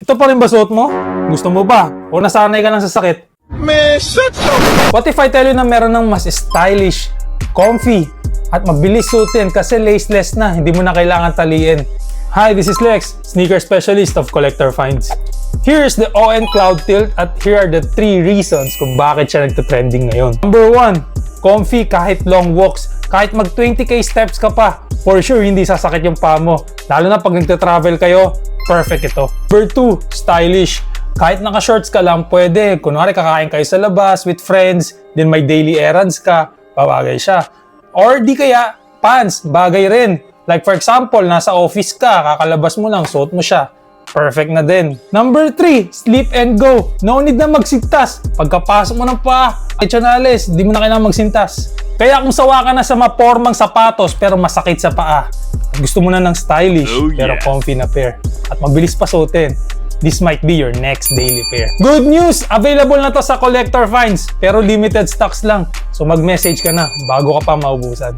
Ito pa rin ba suot mo? Gusto mo ba? O nasanay ka lang sa sakit? What if I tell you na meron ng mas stylish, comfy, at mabilis suotin kasi laceless na, hindi mo na kailangan taliin. Hi, this is Lex, sneaker specialist of Collector Finds. Here's the ON Cloud Tilt at here are the 3 reasons kung bakit siya nagte-trending ngayon. Number 1, comfy kahit long walks. Kahit mag 20k steps ka pa, for sure hindi sasakit yung paa mo. Lalo na pag nagte-travel kayo, perfect ito. Number 2, stylish. Kahit naka-shorts ka lang, pwede. Kunwari kakain kayo sa labas with friends, then may daily errands ka, babagay siya. Or di kaya, pants, bagay rin. Like for example, nasa office ka, kakalabas mo lang, suot mo siya. Perfect na din. Number 3, sleep and go. No need na magsintas. Pagkapasok mo ng paa, etsyonales, di mo na kailangan magsintas. Kaya kung sawa ka na sa mapormang sapatos pero masakit sa paa, gusto mo na ng stylish pero comfy na pair, at mabilis pa suotin, this might be your next daily pair. Good news! Available na to sa Collector Finds pero limited stocks lang. So mag-message ka na bago ka pa maubusan.